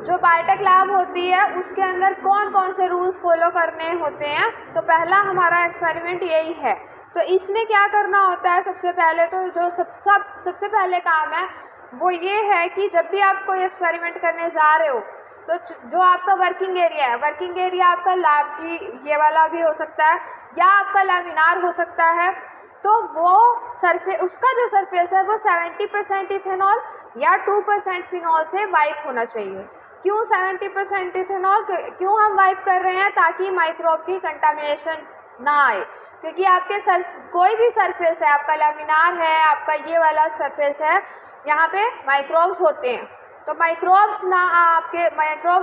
जो biotech lab होती है उसके अंदर कौन कौन से रूल्स फॉलो करने होते हैं। तो पहला हमारा एक्सपेरिमेंट यही है। तो इसमें क्या करना होता है, सबसे पहले तो जो सबसे पहले काम है वो ये है कि जब भी आप कोई एक्सपेरिमेंट करने जा रहे हो तो जो आपका वर्किंग एरिया है, वर्किंग एरिया आपका लैब की ये वाला भी हो सकता है या आपका लैमिनार हो सकता है। तो वो उसका जो सरफेस है वो 70% इथेनॉल या 2% फिनॉल से वाइप होना चाहिए। क्यों 70% इथेनॉल, क्यों हम वाइप कर रहे हैं? ताकि माइक्रोब की कंटामिनेशन ना आए, क्योंकि आपके कोई भी सरफेस है, आपका लैमिनार है, आपका ये वाला सरफेस है, यहाँ पे माइक्रोब्स होते हैं। तो माइक्रोब्स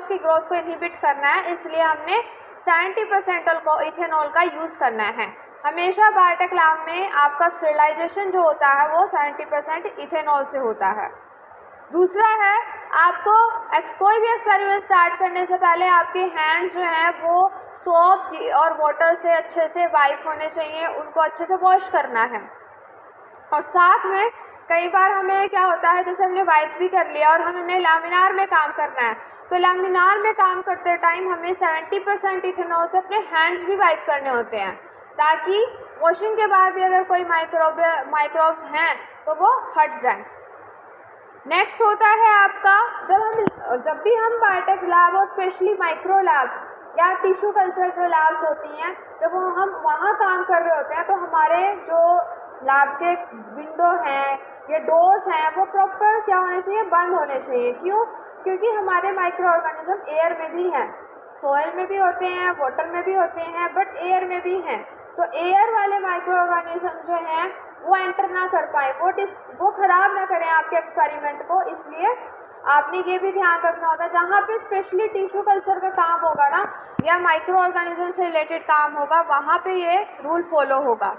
की ग्रोथ को इनहिबिट करना है, इसलिए हमने 70% इथेनॉल का यूज़ करना है। हमेशा बायोटेक लैब में आपका स्टेरिलाइजेशन जो होता है वो 70% इथेनॉल से होता है। दूसरा है, आपको कोई भी एक्सपेरिमेंट स्टार्ट करने से पहले आपके हैंड्स जो हैं वो सोप और वाटर से अच्छे से वाइप होने चाहिए, उनको अच्छे से वॉश करना है। और साथ में कई बार हमें क्या होता है, जैसे हमने वाइप भी कर लिया और हमने लैमिनार में काम करना है, तो लैमिनार में काम करते टाइम हमें 70% इथेनॉल से अपने हैंड्स भी वाइप करने होते हैं, ताकि वॉशिंग के बाद भी अगर कोई माइक्रोब्स हैं तो वो हट जाएं। नेक्स्ट होता है आपका, जब भी हम बायोटेक लैब और स्पेशली माइक्रो लैब या टिश्यू कल्चर जो लैब्स होती हैं, जब हम वहाँ काम कर रहे होते हैं तो हमारे जो लैब के विंडो हैं या डोर्स हैं वो प्रॉपर क्या होने चाहिए, बंद होने चाहिए। क्यों? क्योंकि हमारे माइक्रो ऑर्गेनिज्म एयर में भी हैं, सॉइल में भी होते हैं, वाटर में भी होते हैं, बट एयर में भी हैं। तो एयर वाले माइक्रो ऑर्गेनिज्म जो हैं वो एंटर ना कर पाए, वो ख़राब ना करें आपके एक्सपेरिमेंट को। इसलिए आपने ये भी ध्यान रखना होता है, जहाँ पे स्पेशली टिश्यू कल्चर का काम होगा ना या माइक्रो ऑर्गेनिज्म से रिलेटेड काम होगा, वहाँ पे ये रूल फॉलो होगा।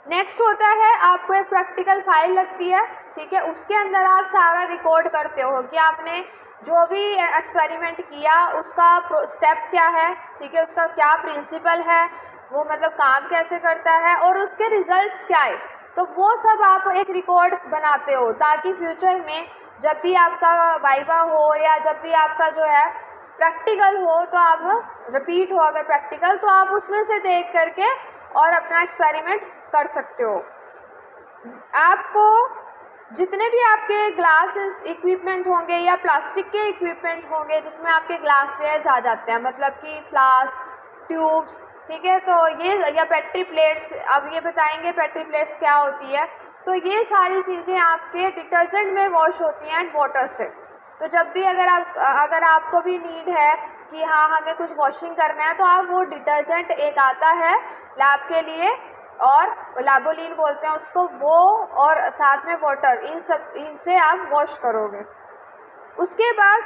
नेक्स्ट होता है, आपको एक प्रैक्टिकल फाइल लगती है, ठीक है, उसके अंदर आप सारा रिकॉर्ड करते हो कि आपने जो भी एक्सपेरिमेंट किया उसका स्टेप क्या है, ठीक है, उसका क्या प्रिंसिपल है, वो मतलब काम कैसे करता है और उसके रिजल्ट्स क्या है। तो वो सब आप एक रिकॉर्ड बनाते हो, ताकि फ्यूचर में जब भी आपका वाइवा हो या जब भी आपका जो है प्रैक्टिकल हो, तो आप रिपीट हो अगर प्रैक्टिकल, तो आप उसमें से देख करके और अपना एक्सपेरिमेंट कर सकते हो। आपको जितने भी आपके ग्लासेस इक्विपमेंट होंगे या प्लास्टिक के इक्विपमेंट होंगे जिसमें आपके ग्लासवेयर्स आ जाते हैं, मतलब कि फ्लास्क, ट्यूब्स, ठीक है, तो ये या पेट्री प्लेट्स, अब ये बताएंगे पेट्री प्लेट्स क्या होती है। तो ये सारी चीज़ें आपके डिटर्जेंट में वॉश होती हैं एंड वाटर से। तो जब भी अगर आपको भी नीड है कि हाँ हमें कुछ वॉशिंग करना है, तो आप वो डिटर्जेंट एक आता है लैब के लिए और लैबोलिन बोलते हैं उसको, वो और साथ में वाटर, इनसे आप वॉश करोगे। उसके बाद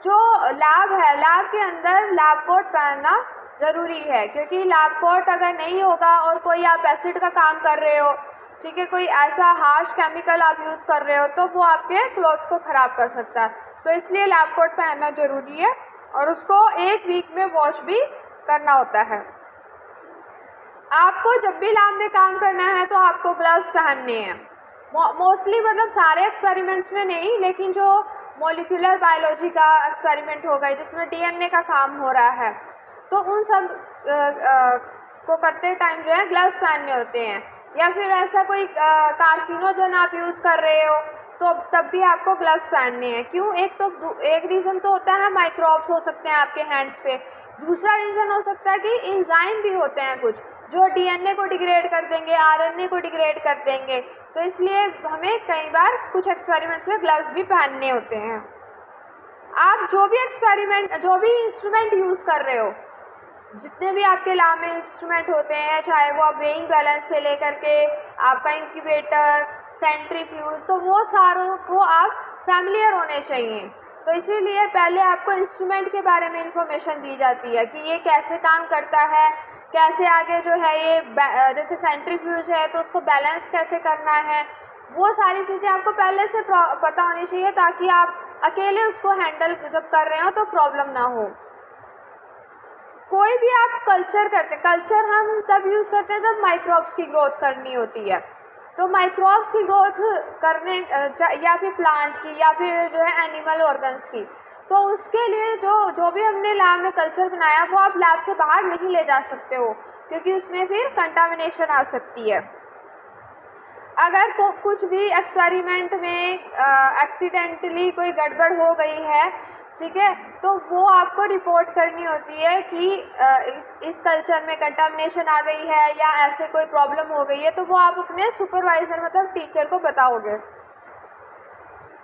जो लैब है, लैब के अंदर लैब कोट पहनना ज़रूरी है, क्योंकि लैब कोट अगर नहीं होगा और कोई आप एसिड का काम कर रहे हो, ठीक है, कोई ऐसा हार्श केमिकल आप यूज़ कर रहे हो, तो वो आपके क्लॉथ्स को ख़राब कर सकता है। तो इसलिए लैब कोट पहनना ज़रूरी है और उसको 1 वीक में वॉश भी करना होता है। आपको जब भी लैब में काम करना है तो आपको ग्लव्स पहनने हैं, मोस्टली, मतलब सारे एक्सपेरिमेंट्स में नहीं, लेकिन जो मॉलिक्यूलर बायोलॉजी का एक्सपेरिमेंट हो गया जिसमें डीएनए का काम हो रहा है, तो उन सब को करते टाइम जो है ग्लव्स पहनने होते हैं। या फिर ऐसा कोई कार्सिनोजन आप यूज़ कर रहे हो तो तब भी आपको ग्लव्स पहनने हैं। क्यों? एक रीज़न तो होता है माइक्रोब्स हो सकते हैं आपके हैंड्स पे, दूसरा रीज़न हो सकता है कि एंजाइम भी होते हैं कुछ जो डीएनए को डिग्रेड कर देंगे, आरएनए को डिग्रेड कर देंगे। तो इसलिए हमें कई बार कुछ एक्सपेरिमेंट्स में ग्लव्स भी पहनने होते हैं। आप जो भी इंस्ट्रूमेंट यूज़ कर रहे हो, जितने भी आपके लैब में इंस्ट्रूमेंट होते हैं, चाहे वो आप वेइंग बैलेंस से लेकर के आपका इंक्यूबेटर, सेंट्रीफ्यूज, तो वो सारों को आप फैमिलियर होने चाहिए। तो इसीलिए पहले आपको इंस्ट्रूमेंट के बारे में इंफॉर्मेशन दी जाती है कि ये कैसे काम करता है, कैसे आगे जो है ये जैसे सेंट्रीफ्यूज है तो उसको बैलेंस कैसे करना है, वो सारी चीज़ें आपको पहले से पता होनी चाहिए, ताकि आप अकेले उसको हैंडल जब कर रहे हो तो प्रॉब्लम ना हो। कोई भी आप कल्चर हम तब यूज़ करते हैं जब माइक्रोब्स की ग्रोथ करनी होती है। तो माइक्रोब्स की ग्रोथ करने या फिर प्लांट की या फिर जो है एनिमल ऑर्गन्स की, तो उसके लिए जो भी हमने लैब में कल्चर बनाया वो आप लैब से बाहर नहीं ले जा सकते हो, क्योंकि उसमें फिर कंटामिनेशन आ सकती है। अगर कुछ भी एक्सपेरिमेंट में एक्सीडेंटली कोई गड़बड़ हो गई है, ठीक है, तो वो आपको रिपोर्ट करनी होती है कि इस कल्चर में कंटामिनेशन आ गई है या ऐसे कोई प्रॉब्लम हो गई है, तो वो आप अपने सुपरवाइज़र मतलब टीचर को बताओगे।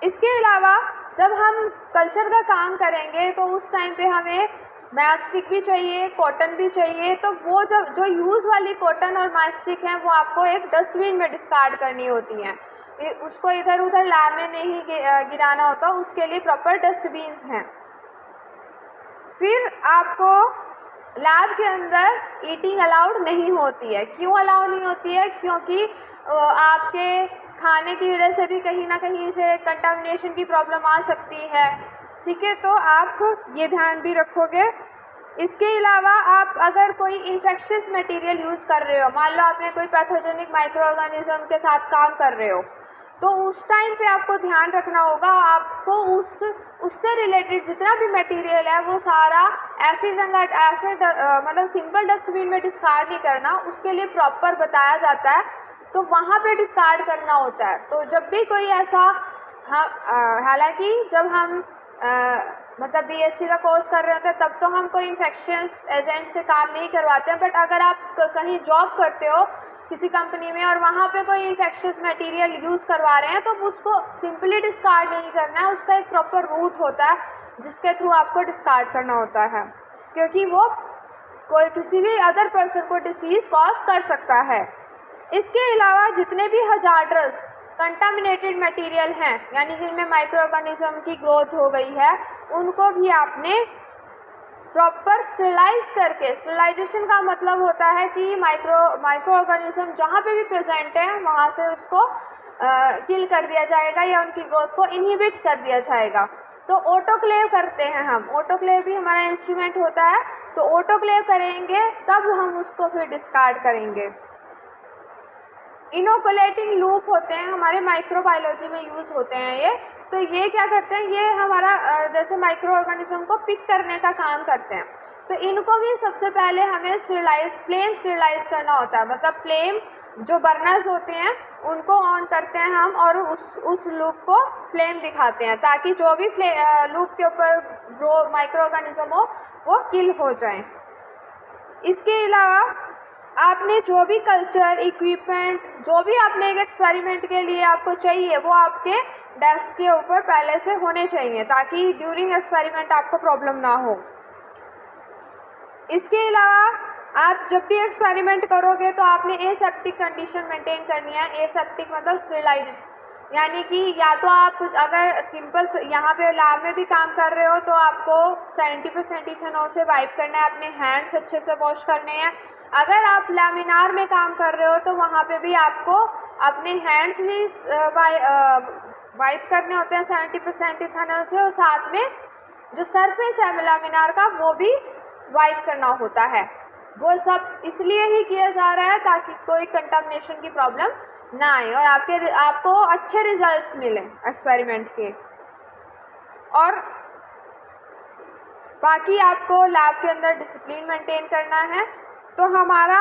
इसके अलावा जब हम कल्चर का काम करेंगे तो उस टाइम पे हमें मैच स्टिक भी चाहिए, कॉटन भी चाहिए। तो वो जो यूज़ वाली कॉटन और मैच स्टिक हैं वो आपको एक डस्टबिन में डिस्कार्ड करनी होती हैं, उसको इधर उधर लैब में नहीं गिराना होता, उसके लिए प्रॉपर डस्टबिन्स हैं। फिर आपको लैब के अंदर ईटिंग अलाउड नहीं होती है। क्यों अलाउ नहीं होती है? क्योंकि आपके खाने की वजह से भी कहीं ना कहीं से कंटामिनेशन की प्रॉब्लम आ सकती है, ठीक है, तो आप ये ध्यान भी रखोगे। इसके अलावा आप अगर कोई इन्फेक्शियस मटेरियल यूज़ कर रहे हो, मान लो आपने कोई पैथोजेनिक माइक्रो ऑर्गेनिज्म के साथ काम कर रहे हो, तो उस टाइम पे आपको ध्यान रखना होगा, आपको उससे रिलेटेड जितना भी मटेरियल है वो सारा ऐसी जगह ऐसे मतलब सिंपल डस्टबिन में डिस्कार्ड नहीं करना, उसके लिए प्रॉपर बताया जाता है, तो वहाँ पे डिस्कार्ड करना होता है। तो जब भी कोई ऐसा, हाँ, हालांकि जब हम मतलब बीएससी का कोर्स कर रहे होते हैं तब तो हम कोई इन्फेक्शियस एजेंट से काम नहीं करवाते हैं, बट अगर आप कहीं जॉब करते हो किसी कंपनी में और वहाँ पे कोई इन्फेक्शियस मटेरियल यूज़ करवा रहे हैं, तो उसको सिंपली डिस्कार्ड नहीं करना है, उसका एक प्रॉपर रूट होता है जिसके थ्रू आपको डिस्कार्ड करना होता है, क्योंकि वो कोई किसी भी अदर पर्सन को डिसीज़ कॉज कर सकता है। इसके अलावा जितने भी हजार्डस कंटामिनेटेड मटेरियल हैं, यानी जिनमें माइक्रो ऑर्गेनिज्म की ग्रोथ हो गई है, उनको भी आपने प्रॉपर स्टेरिलाइज करके, स्टेरिलाइजेशन का मतलब होता है कि माइक्रो ऑर्गेनिज्म जहाँ पे भी प्रेजेंट है वहाँ से उसको किल कर दिया जाएगा या उनकी ग्रोथ को इनहिबिट कर दिया जाएगा। तो ऑटोक्लेव करते हैं हम, ऑटोक्लेव भी हमारा इंस्ट्रूमेंट होता है, तो ऑटोक्लेव करेंगे तब हम उसको फिर डिस्कार्ड करेंगे। इनोकुलेटिंग लूप होते हैं, हमारे माइक्रोबायोलॉजी में यूज़ होते हैं ये। तो ये क्या करते हैं, ये हमारा जैसे माइक्रो ऑर्गेनिज्म को पिक करने का काम करते हैं। तो इनको भी सबसे पहले हमें फ्लेम स्टेरिलाइज करना होता है, मतलब फ्लेम जो बर्नर्स होते हैं उनको ऑन करते हैं हम और उस लूप को फ्लेम दिखाते हैं, ताकि जो भी लूप के ऊपर ग्रो माइक्रो ऑर्गेनिज्म हो वो किल हो जाए। इसके अलावा आपने जो भी कल्चर इक्विपमेंट, जो भी आपने एक एक्सपेरिमेंट के लिए आपको चाहिए, वो आपके डेस्क के ऊपर पहले से होने चाहिए, ताकि ड्यूरिंग एक्सपेरिमेंट आपको प्रॉब्लम ना हो। इसके अलावा आप जब भी एक्सपेरिमेंट करोगे तो आपने एसेप्टिक कंडीशन मेंटेन करनी है। एसेप्टिक मतलब स्टेरिलाइजेशन, यानी कि या तो आप अगर सिंपल यहाँ पे लैब में भी काम कर रहे हो तो आपको 70% इथेनॉल से वाइप करना है, अपने हैंड्स अच्छे से वॉश करने हैं। अगर आप लैमिनार में काम कर रहे हो तो वहाँ पे भी आपको अपने हैंड्स भी वाइप करने होते हैं 70% इथेनॉल से, और साथ में जो सरफेस है लैमिनार का वो भी वाइप करना होता है। वो सब इसलिए ही किया जा रहा है ताकि कोई कंटामिनेशन की प्रॉब्लम ना आए और आपको अच्छे रिजल्ट्स मिलें एक्सपेरिमेंट के। और बाकी आपको लैब के अंदर डिसिप्लिन मेंटेन करना है। तो हमारा